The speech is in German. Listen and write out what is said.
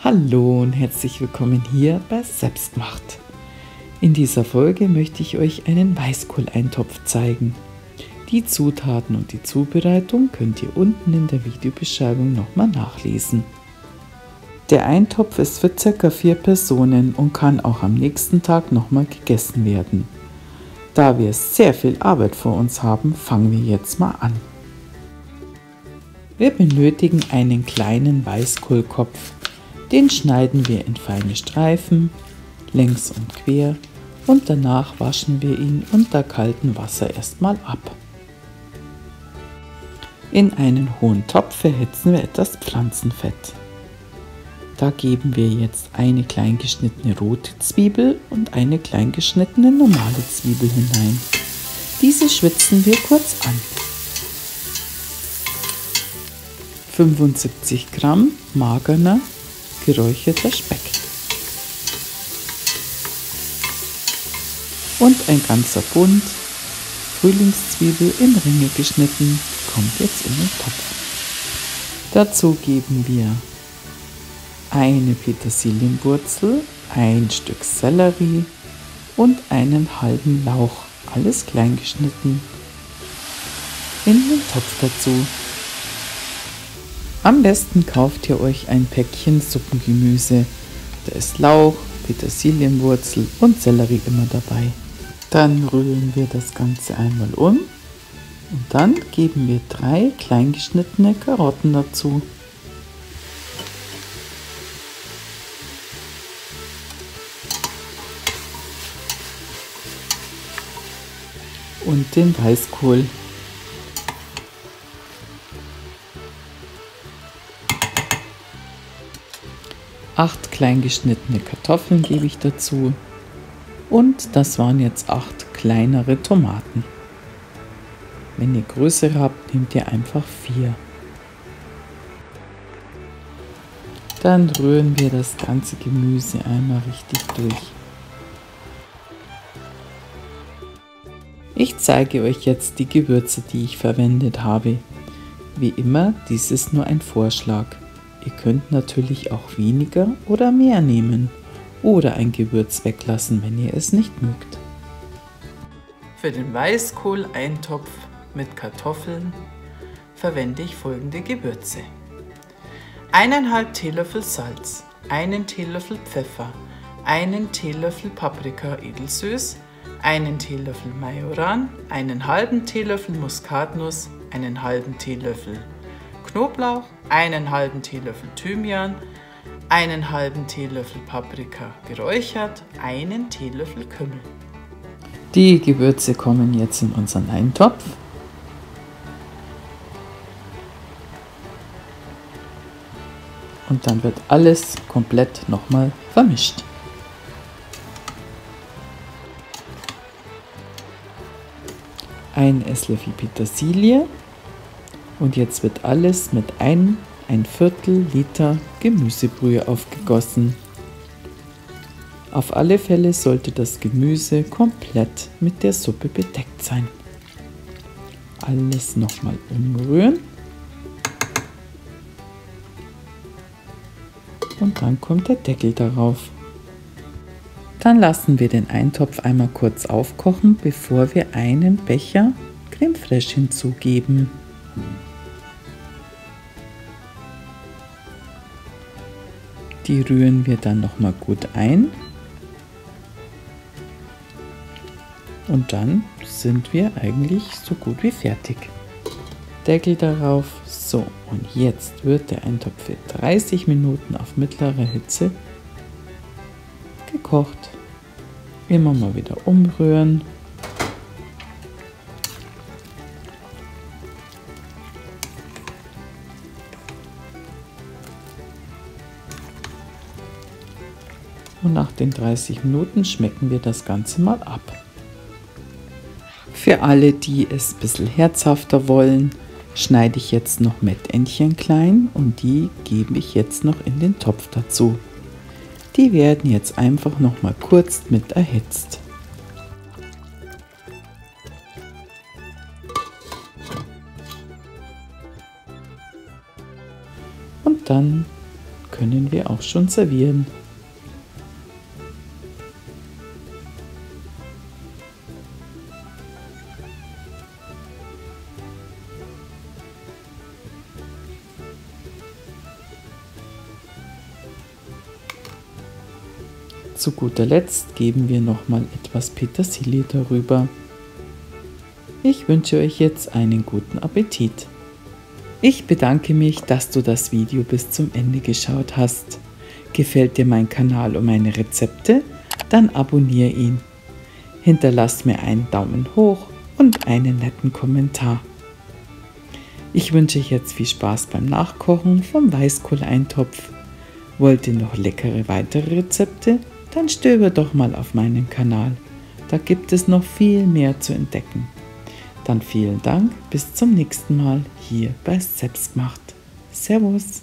Hallo und herzlich willkommen hier bei Selbstgemacht. In dieser Folge möchte ich euch einen Weißkohleintopf zeigen. Die Zutaten und die Zubereitung könnt ihr unten in der Videobeschreibung nochmal nachlesen. Der Eintopf ist für ca. 4 Personen und kann auch am nächsten Tag nochmal gegessen werden. Da wir sehr viel Arbeit vor uns haben, fangen wir jetzt mal an. Wir benötigen einen kleinen Weißkohlkopf. Den schneiden wir in feine Streifen, längs und quer, und danach waschen wir ihn unter kaltem Wasser erstmal ab. In einen hohen Topf erhitzen wir etwas Pflanzenfett. Da geben wir jetzt eine klein geschnittene rote Zwiebel und eine klein geschnittene normale Zwiebel hinein. Diese schwitzen wir kurz an. 75 Gramm magerner geräucherter Speck und ein ganzer Bund Frühlingszwiebel in Ringe geschnitten kommt jetzt in den Topf. Dazu geben wir eine Petersilienwurzel, ein Stück Sellerie und einen halben Lauch, alles klein geschnitten, in den Topf dazu. Am besten kauft ihr euch ein Päckchen Suppengemüse. Da ist Lauch, Petersilienwurzel und Sellerie immer dabei. Dann rühren wir das Ganze einmal um und dann geben wir 3 klein geschnittene Karotten dazu. Und den Weißkohl. Acht klein geschnittene Kartoffeln gebe ich dazu und das waren jetzt 8 kleinere Tomaten. Wenn ihr größere habt, nehmt ihr einfach 4. Dann rühren wir das ganze Gemüse einmal richtig durch. Ich zeige euch jetzt die Gewürze, die ich verwendet habe. Wie immer, dies ist nur ein Vorschlag. Ihr könnt natürlich auch weniger oder mehr nehmen oder ein Gewürz weglassen, wenn ihr es nicht mögt. Für den Weißkohleintopf mit Kartoffeln verwende ich folgende Gewürze. 1,5 Teelöffel Salz, 1 Teelöffel Pfeffer, 1 Teelöffel Paprika edelsüß, 1 Teelöffel Majoran, einen halben Teelöffel Muskatnuss, einen halben Teelöffel Knoblauch, einen halben Teelöffel Thymian, einen halben Teelöffel Paprika geräuchert, einen Teelöffel Kümmel. Die Gewürze kommen jetzt in unseren Eintopf. Und dann wird alles komplett nochmal vermischt. Ein Esslöffel Petersilie. Und jetzt wird alles mit ein Viertel Liter Gemüsebrühe aufgegossen. Auf alle Fälle sollte das Gemüse komplett mit der Suppe bedeckt sein. Alles nochmal umrühren. Und dann kommt der Deckel darauf. Dann lassen wir den Eintopf einmal kurz aufkochen, bevor wir einen Becher Creme Fraiche hinzugeben. Die rühren wir dann nochmal gut ein und dann sind wir eigentlich so gut wie fertig. Deckel darauf. So, und jetzt wird der Eintopf für 30 Minuten auf mittlerer Hitze gekocht. Immer mal wieder umrühren. Und nach den 30 Minuten schmecken wir das Ganze mal ab. Für alle, die es ein bisschen herzhafter wollen, schneide ich jetzt noch Mettentchen klein und die gebe ich jetzt noch in den Topf dazu. Die werden jetzt einfach noch mal kurz mit erhitzt. Und dann können wir auch schon servieren. Zu guter Letzt geben wir nochmal etwas Petersilie darüber. Ich wünsche euch jetzt einen guten Appetit. Ich bedanke mich, dass du das Video bis zum Ende geschaut hast. Gefällt dir mein Kanal und meine Rezepte? Dann abonniere ihn. Hinterlass mir einen Daumen hoch und einen netten Kommentar. Ich wünsche euch jetzt viel Spaß beim Nachkochen vom Weißkohleintopf. Wollt ihr noch leckere weitere Rezepte? Dann stöber doch mal auf meinen Kanal. Da gibt es noch viel mehr zu entdecken. Dann vielen Dank, bis zum nächsten Mal hier bei Selbstgemacht. Servus!